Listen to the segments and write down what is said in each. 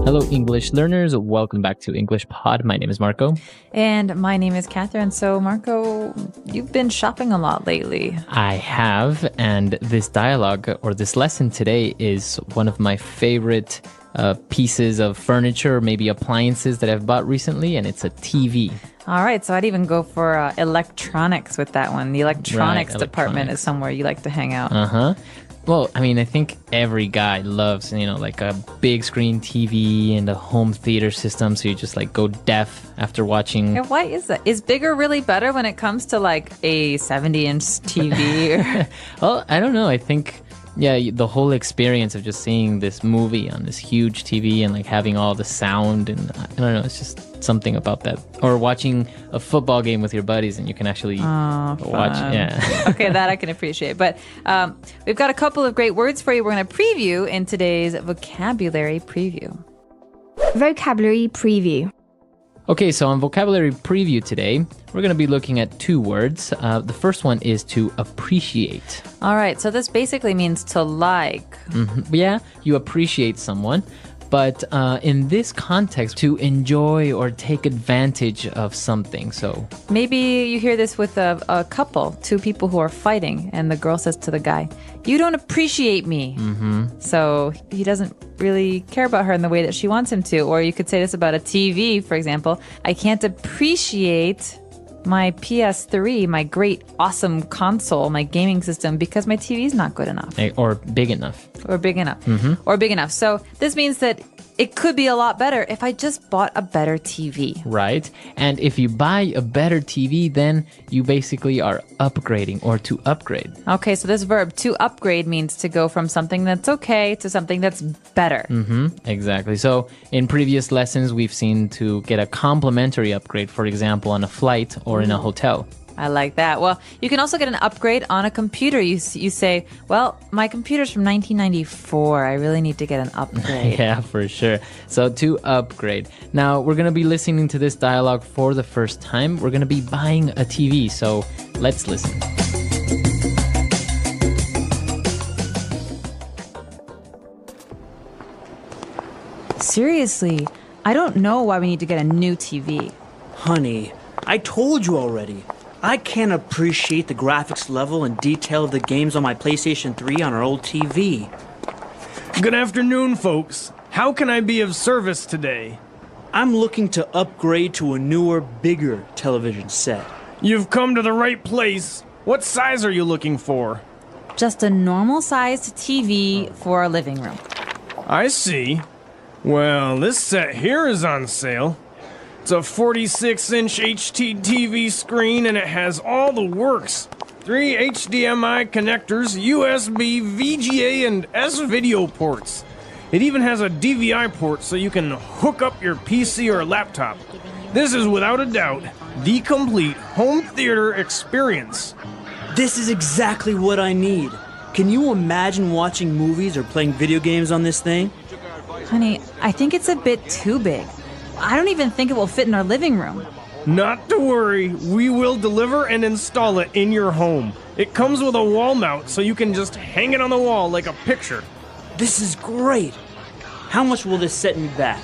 Hello, English learners. Welcome back to English Pod. My name is Marco. And my name is Catherine. So, Marco, you've been shopping a lot lately. I have, and this dialogue or this lesson today is one of my favorite pieces of furniture, maybe appliances that I've bought recently, and it's a TV. All right, so I'd even go for electronics with that one. The electronics department is somewhere you like to hang out. Uh-huh. Well, I mean, I think every guy loves, like a big screen TV and a home theater system. So you just like go deaf after watching. Yeah, why is that? Is bigger really better when it comes to like a 70-inch TV? Well, I don't know. I think, the whole experience of just seeing this movie on this huge TV and like having all the sound and I don't know, it's just something about that. Or watching a football game with your buddies and you can actually watch. Yeah. Okay, that I can appreciate. But we've got a couple of great words for you we're going to preview in today's vocabulary preview. Vocabulary preview. Okay, so on vocabulary preview today, we're going to be looking at two words. The first one is to appreciate. All right, so this basically means to like. Mm-hmm. Yeah, you appreciate someone. But in this context, to enjoy or take advantage of something. So maybe you hear this with a couple, two people who are fighting, and the girl says to the guy, "You don't appreciate me." Mm-hmm. So he doesn't really care about her in the way that she wants him to. Or you could say this about a TV, for example. "I can't appreciate my PS3, my great, awesome console, my gaming system, because my TV is not good enough." Or big enough. Or big enough. Mm-hmm. Or big enough. So this means that it could be a lot better if I just bought a better TV. Right. And if you buy a better TV, then you basically are upgrading or to upgrade. Okay, so this verb, to upgrade, means to go from something that's okay to something that's better. Mm-hmm. Exactly. So in previous lessons, we've seen to get a complimentary upgrade, for example, on a flight or in a hotel. I like that. Well, you can also get an upgrade on a computer. You say, well, my computer's from 1994. I really need to get an upgrade. Yeah, for sure. So to upgrade. Now, we're going to be listening to this dialogue for the first time. We're going to be buying a TV. So let's listen. Seriously, I don't know why we need to get a new TV. Honey, I told you already. I can't appreciate the graphics level and detail of the games on my PlayStation 3 on our old TV. Good afternoon, folks. How can I be of service today? I'm looking to upgrade to a newer, bigger television set. You've come to the right place. What size are you looking for? Just a normal-sized TV for a living room. I see. Well, this set here is on sale. It's a 46-inch HT TV screen and it has all the works. 3 HDMI connectors, USB, VGA, and S-video ports. It even has a DVI port so you can hook up your PC or laptop. This is without a doubt the complete home theater experience. This is exactly what I need. Can you imagine watching movies or playing video games on this thing? Honey, I think it's a bit too big. I don't even think it will fit in our living room. Not to worry, we will deliver and install it in your home. It comes with a wall mount so you can just hang it on the wall like a picture. This is great. How much will this set me back?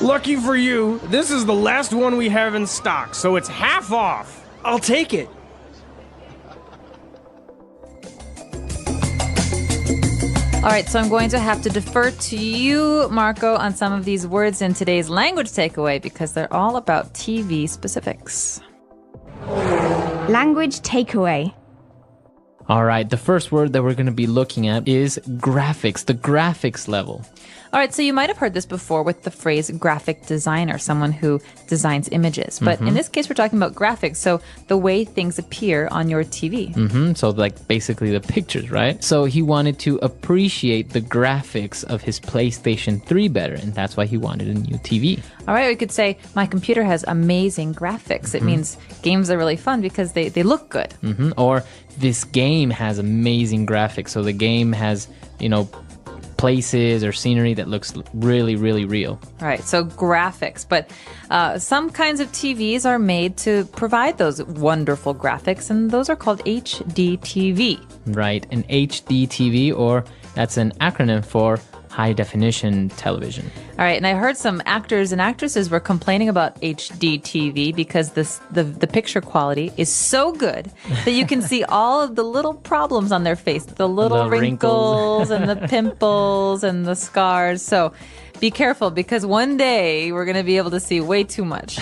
Lucky for you, this is the last one we have in stock, so it's half off. I'll take it. All right, so I'm going to have to defer to you, Marco, on some of these words in today's language takeaway because they're all about TV specifics. Language takeaway. All right, the first word that we're going to be looking at is graphics, the graphics level. All right, so you might have heard this before with the phrase graphic designer, someone who designs images. But in this case, we're talking about graphics, so the way things appear on your TV. Mm-hmm. So like basically the pictures, right? So he wanted to appreciate the graphics of his PlayStation 3 better, and that's why he wanted a new TV. All right, we could say, my computer has amazing graphics. It means games are really fun because they look good. Mm-hmm. Or this game has amazing graphics. So the game has, places or scenery that looks really, really real. Right, so graphics. But some kinds of TVs are made to provide those wonderful graphics, and those are called HD TV. Right, an HD TV, or that's an acronym for high definition television. All right, and I heard some actors and actresses were complaining about HD TV because the picture quality is so good that you can see all of the little problems on their face, the little wrinkles and the pimples and the scars. So be careful, because one day we're going to be able to see way too much.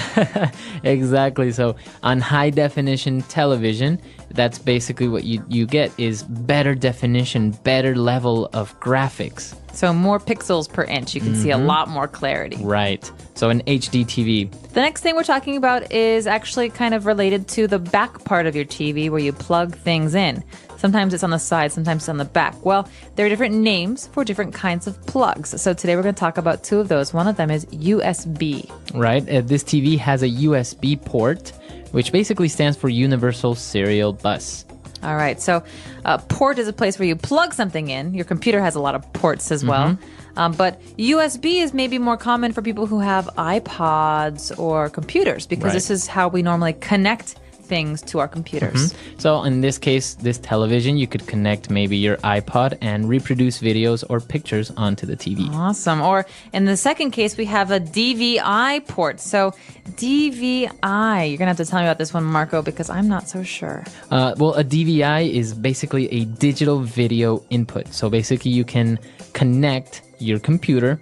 Exactly. So on high definition television, that's basically what you get is better definition, better level of graphics. So more pixels per inch. You can see a lot more clarity. Right. So an HD TV. The next thing we're talking about is actually kind of related to the back part of your TV where you plug things in. Sometimes it's on the side, sometimes it's on the back. Well, there are different names for different kinds of plugs. So today we're going to talk about two of those. One of them is USB. Right. This TV has a USB port, which basically stands for Universal Serial Bus. All right. So a port is a place where you plug something in. Your computer has a lot of ports as well. But USB is maybe more common for people who have iPods or computers, because this is how we normally connect things to our computers. So in this case, this television, you could connect maybe your iPod and reproduce videos or pictures onto the TV. Awesome. Or in the second case, we have a DVI port. So DVI, you're going to have to tell me about this one, Marco, because I'm not so sure. Well, a DVI is basically a digital video input. So basically you can connect your computer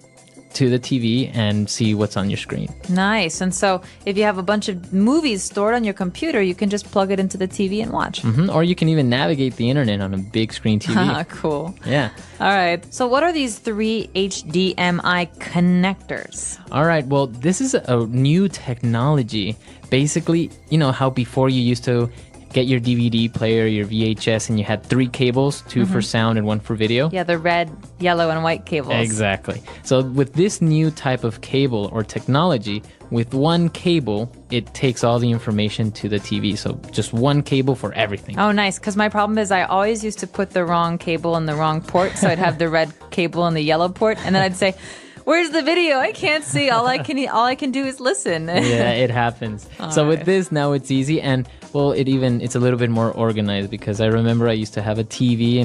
to the TV and see what's on your screen. Nice. And so if you have a bunch of movies stored on your computer, you can just plug it into the TV and watch. Or you can even navigate the internet on a big screen TV. Cool. Yeah. All right. So what are these three HDMI connectors? All right. Well, this is a new technology. Basically, you know how before you used to get your DVD player, your VHS, and you had three cables, two for sound and one for video? Yeah, the red, yellow, and white cables. Exactly. So with this new type of cable or technology, with one cable, it takes all the information to the TV. So just one cable for everything. Oh, nice. Because my problem is I always used to put the wrong cable in the wrong port. So I'd have the red cable in the yellow port. And then I'd say, where's the video? I can't see. All I can do is listen. Yeah, it happens. So with this, now it's easy. And well, it's a little bit more organized, because I remember I used to have a TV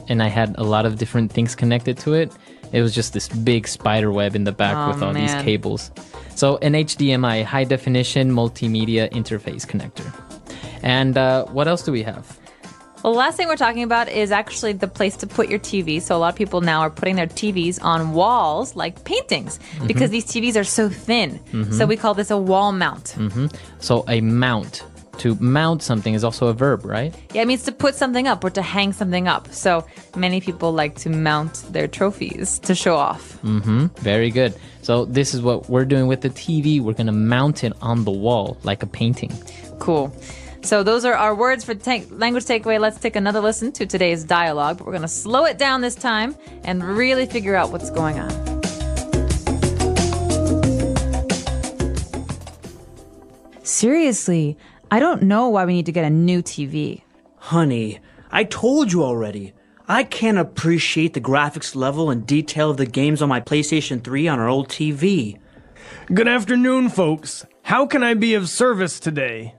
and I had a lot of different things connected to it. It was just this big spider web in the back with all these cables. So an HDMI, high definition multimedia interface connector. And what else do we have? Well, the last thing we're talking about is actually the place to put your TV. So a lot of people now are putting their TVs on walls like paintings, because these TVs are so thin. So we call this a wall mount. So a mount. To mount something is also a verb, right? Yeah, it means to put something up or to hang something up. So many people like to mount their trophies to show off. Very good. So this is what we're doing with the TV. We're going to mount it on the wall like a painting. Cool. So those are our words for language takeaway. Let's take another listen to today's dialogue, but we're going to slow it down this time and really figure out what's going on. Seriously, I don't know why we need to get a new TV. Honey, I told you already. I can't appreciate the graphics level and detail of the games on my PlayStation 3 on our old TV. Good afternoon, folks. How can I be of service today?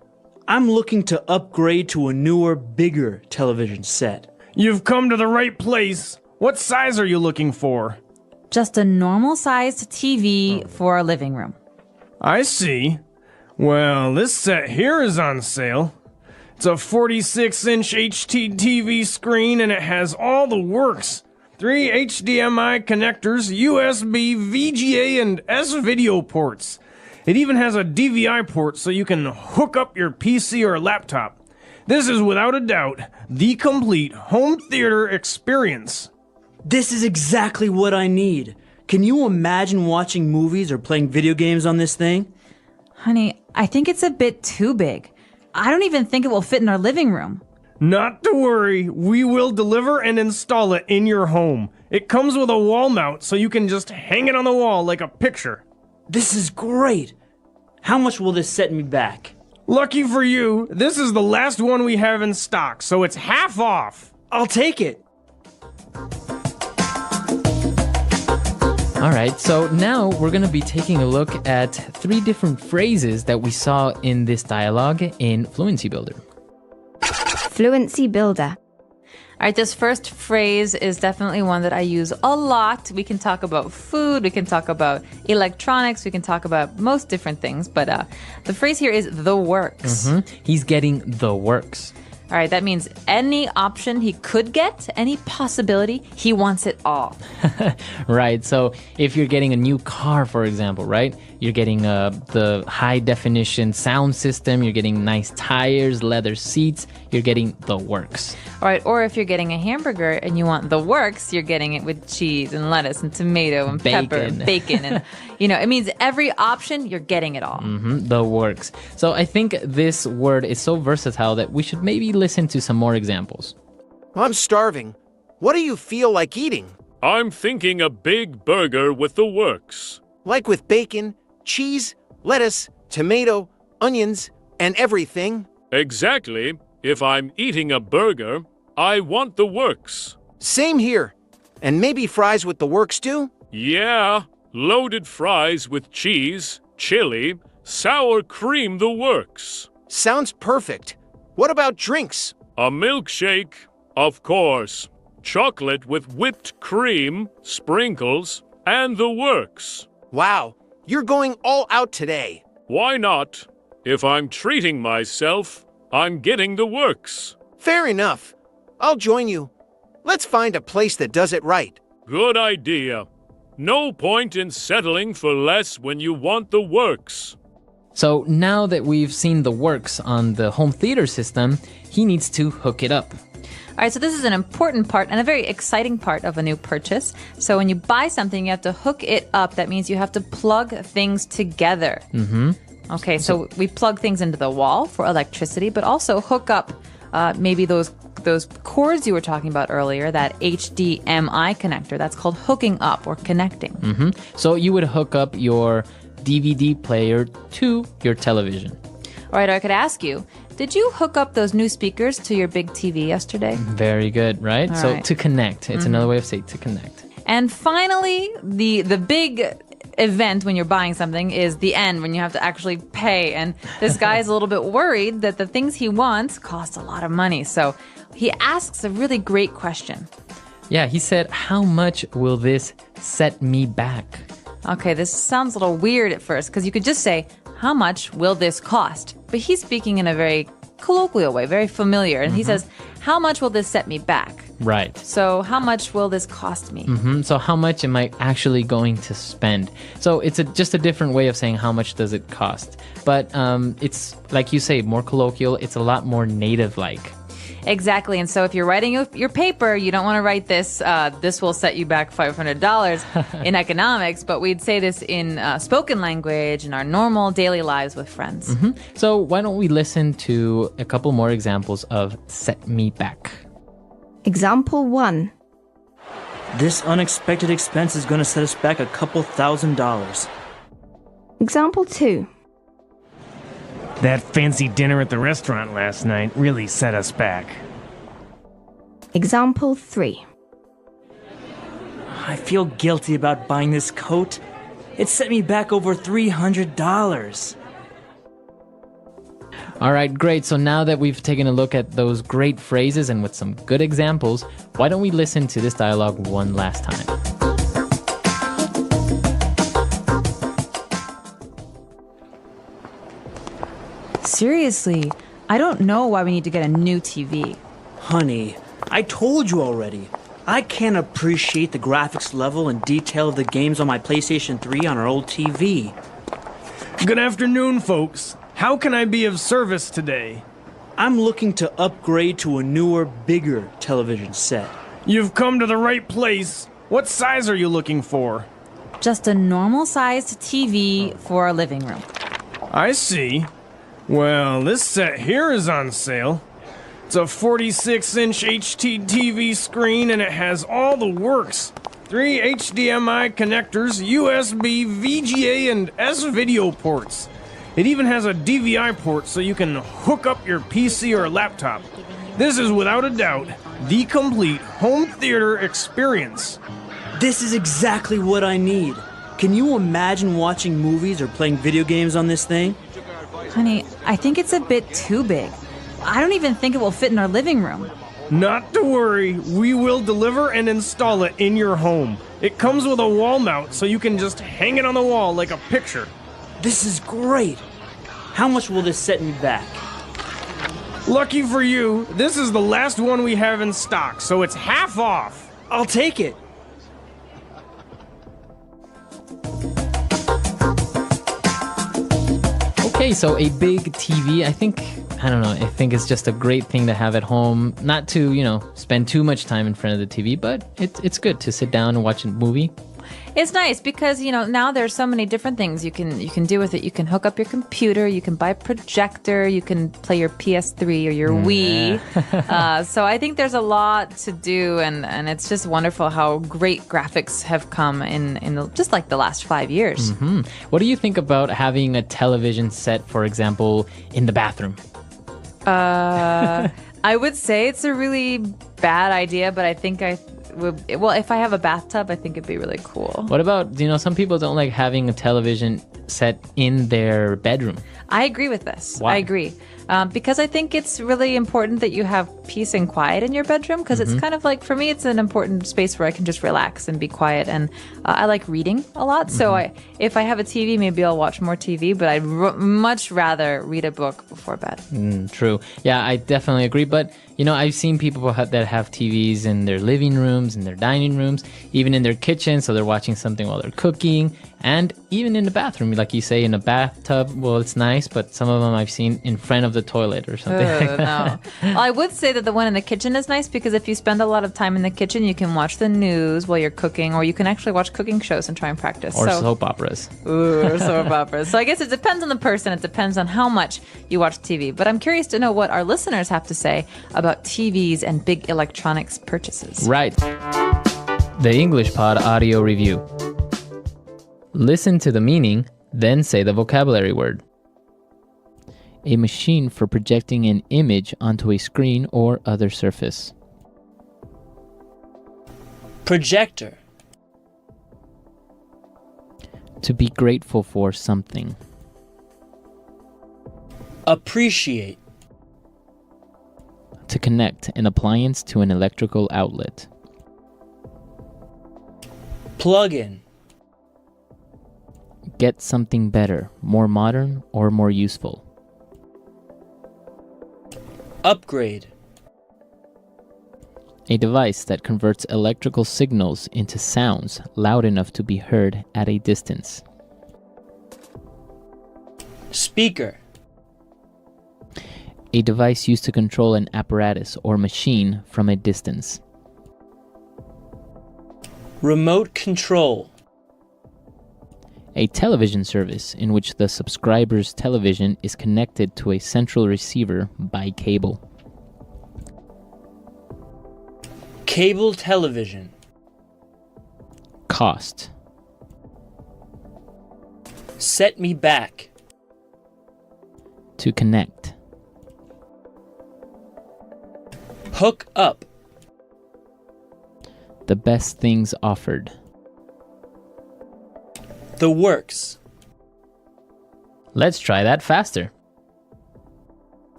I'm looking to upgrade to a newer, bigger television set. You've come to the right place. What size are you looking for? Just a normal-sized TV for a living room. I see. Well, this set here is on sale. It's a 46-inch HD TV screen, and it has all the works. 3 HDMI connectors, USB, VGA, and S-video ports. It even has a DVI port so you can hook up your PC or laptop. This is without a doubt the complete home theater experience. This is exactly what I need. Can you imagine watching movies or playing video games on this thing? Honey, I think it's a bit too big. I don't even think it will fit in our living room. Not to worry, we will deliver and install it in your home. It comes with a wall mount so you can just hang it on the wall like a picture. This is great. How much will this set me back? Lucky for you, this is the last one we have in stock, so it's half off. I'll take it. All right, so now we're going to be taking a look at 3 different phrases that we saw in this dialogue in Fluency Builder. Fluency Builder. All right, this first phrase is definitely one that I use a lot. We can talk about food, we can talk about electronics, we can talk about most different things, but the phrase here is the works. He's getting the works. All right, that means any option he could get, any possibility, he wants it all. Right. So if you're getting a new car, for example, right? You're getting the high definition sound system. You're getting nice tires, leather seats. You're getting the works. All right, or if you're getting a hamburger and you want the works, you're getting it with cheese and lettuce and tomato and pepper and bacon. And, it means every option, you're getting it all. The works. So I think this word is so versatile that we should maybe listen to some more examples. I'm starving. What do you feel like eating? I'm thinking a big burger with the works. Like with bacon, cheese, lettuce, tomato, onions, and everything? Exactly. If I'm eating a burger, I want the works. Same here. And maybe fries with the works too? Yeah, loaded fries with cheese, chili, sour cream, the works. Sounds perfect. What about drinks? A milkshake, of course. Chocolate with whipped cream, sprinkles, and the works. Wow, you're going all out today. Why not? If I'm treating myself, I'm getting the works. Fair enough. I'll join you. Let's find a place that does it right. Good idea. No point in settling for less when you want the works. So now that we've seen the works on the home theater system, he needs to hook it up. All right, so this is an important part and a very exciting part of a new purchase. So when you buy something, you have to hook it up. That means you have to plug things together. Okay, so we plug things into the wall for electricity, but also hook up maybe those cords you were talking about earlier, that HDMI connector. That's called hooking up or connecting. So you would hook up your DVD player to your television. All right, I could ask you, did you hook up those new speakers to your big TV yesterday? Very good, right? All so right. To connect. It's another way of saying to connect. And finally, the big event when you're buying something is the end, when you have to actually pay. And this guy is a little bit worried that the things he wants cost a lot of money. So he asks a really great question. Yeah, he said, how much will this set me back? Okay, this sounds a little weird at first because you could just say, how much will this cost? But he's speaking in a very colloquial way, very familiar. And he says, how much will this set me back? Right. So how much will this cost me? So how much am I actually going to spend? So it's just a different way of saying how much does it cost. But it's, like you say, more colloquial. It's a lot more native-like. Exactly. And so if you're writing your paper, you don't want to write this, this will set you back $500 in economics, but we'd say this in spoken language in our normal daily lives with friends. So why don't we listen to a couple more examples of set me back? Example 1. This unexpected expense is going to set us back a couple $1,000s. Example 2. That fancy dinner at the restaurant last night really set us back. Example 3. I feel guilty about buying this coat. It set me back over $300. All right, great. So now that we've taken a look at those great phrases and with some good examples, why don't we listen to this dialogue one last time? Seriously, I don't know why we need to get a new TV. Honey, I told you already. I can't appreciate the graphics level and detail of the games on my PlayStation 3 on our old TV. Good afternoon, folks. How can I be of service today? I'm looking to upgrade to a newer, bigger television set. You've come to the right place. What size are you looking for? Just a normal-sized TV for a living room. I see. Well, this set here is on sale. It's a 46-inch HT TV screen and it has all the works. 3 HDMI connectors, USB, VGA, and S-video ports. It even has a DVI port so you can hook up your PC or laptop. This is without a doubt the complete home theater experience. This is exactly what I need. Can you imagine watching movies or playing video games on this thing? Honey, I think it's a bit too big. I don't even think it will fit in our living room. Not to worry, we will deliver and install it in your home. It comes with a wall mount, so you can just hang it on the wall like a picture. This is great. How much will this set me back? Lucky for you, this is the last one we have in stock, so it's half off. I'll take it. Okay, so a big TV, I think it's just a great thing to have at home. Not to, spend too much time in front of the TV, but it's good to sit down and watch a movie. It's nice because, now there's so many different things you can do with it. You can hook up your computer, you can buy a projector, you can play your PS3 or your Wii. So I think there's a lot to do, and it's just wonderful how great graphics have come in just like the last 5 years. Mm-hmm. What do you think about having a television set, for example, in the bathroom? I would say it's a really bad idea, but I think if I have a bathtub, I think it'd be really cool. What about, some people don't like having a television set in their bedroom? I agree with this. Why? I agree. Because I think it's really important that you have peace and quiet in your bedroom, because it's kind of like, for me, it's an important space where I can just relax and be quiet. And I like reading a lot. So if I have a TV, maybe I'll watch more TV, but I'd much rather read a book before bed. True. Yeah, I definitely agree. But, I've seen people that have TVs in their living rooms, in their dining rooms, even in their kitchen. So they're watching something while they're cooking. And even in the bathroom, like you say, in a bathtub, well, it's nice, but some of them I've seen in front of the toilet or something like that. No. Well, I would say that the one in the kitchen is nice because if you spend a lot of time in the kitchen, you can watch the news while you're cooking, or you can actually watch cooking shows and try and practice. Or soap operas. Or soap operas. So I guess it depends on the person. It depends on how much you watch TV. But I'm curious to know what our listeners have to say about TVs and big electronics purchases. Right. The English Pod Audio Review. Listen to the meaning, then say the vocabulary word. A machine for projecting an image onto a screen or other surface. Projector. To be grateful for something. Appreciate. To connect an appliance to an electrical outlet. Plug in. Get something better, more modern, or more useful. Upgrade. A device that converts electrical signals into sounds loud enough to be heard at a distance. Speaker. A device used to control an apparatus or machine from a distance. Remote control. A television service in which the subscriber's television is connected to a central receiver by cable. Cable television. Cost. Set me back. To connect. Hook up. The best things offered. The works. Let's try that faster.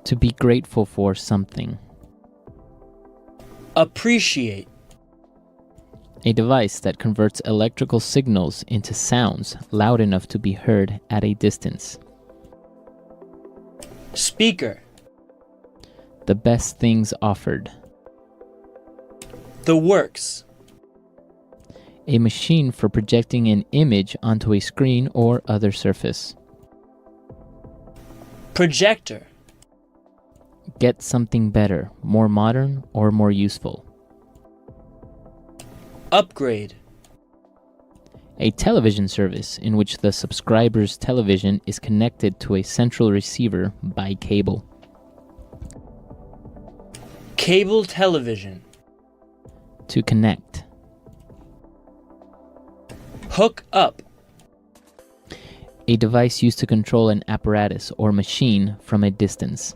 To be grateful for something. Appreciate. A device that converts electrical signals into sounds loud enough to be heard at a distance. Speaker. The best things offered. The works. A machine for projecting an image onto a screen or other surface. Projector. Get something better, more modern, or more useful. Upgrade. A television service in which the subscriber's television is connected to a central receiver by cable. Cable television. To connect. Hook up. A device used to control an apparatus or machine from a distance.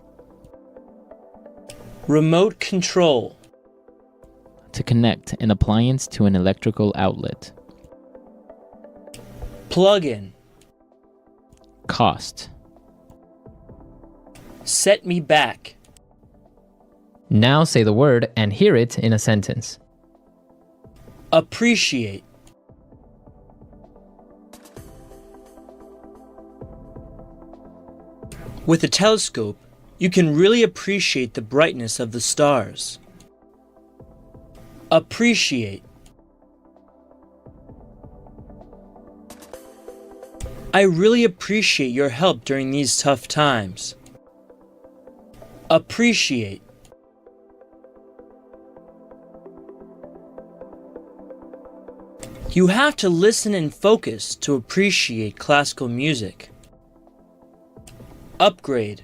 Remote control. To connect an appliance to an electrical outlet. Plug in. Cost. Set me back. Now say the word and hear it in a sentence. Appreciate. With a telescope, you can really appreciate the brightness of the stars. Appreciate. I really appreciate your help during these tough times. Appreciate. You have to listen and focus to appreciate classical music. Upgrade.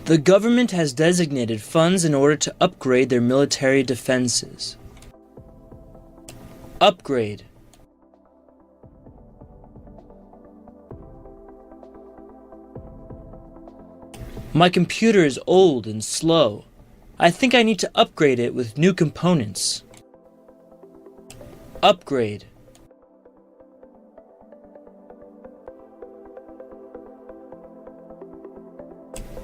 The government has designated funds in order to upgrade their military defenses. Upgrade. My computer is old and slow. I think I need to upgrade it with new components. Upgrade.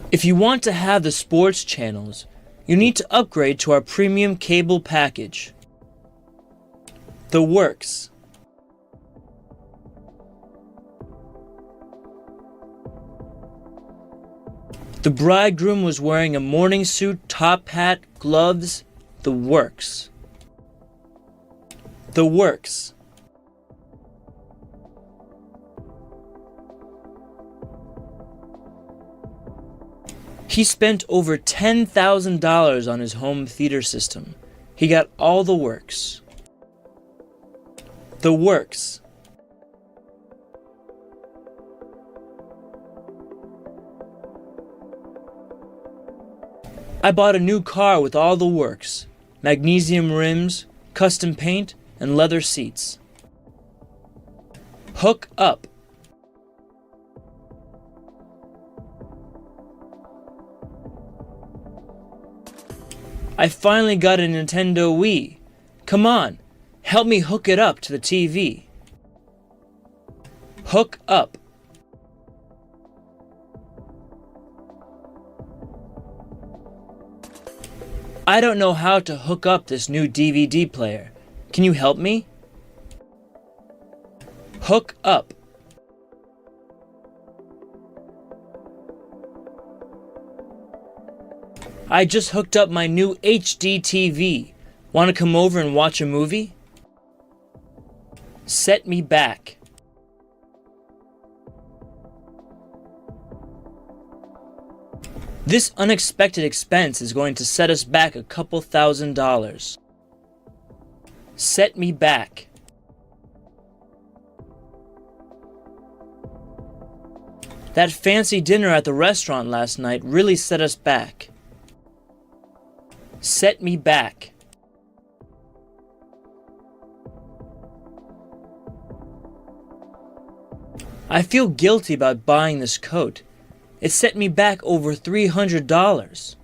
If you want to have the sports channels, you need to upgrade to our premium cable package. The works. The bridegroom was wearing a morning suit, top hat, gloves. The works. The works. He spent over $10,000 on his home theater system. He got all the works. The works. I bought a new car with all the works. Magnesium rims, custom paint, and leather seats. Hook up. I finally got a Nintendo Wii. Come on, help me hook it up to the TV. Hook up. I don't know how to hook up this new DVD player. Can you help me? Hook up. I just hooked up my new HD TV. Want to come over and watch a movie? Set me back. This unexpected expense is going to set us back a couple $1,000. Set me back. That fancy dinner at the restaurant last night really set us back. Set me back. I feel guilty about buying this coat. It set me back over $300.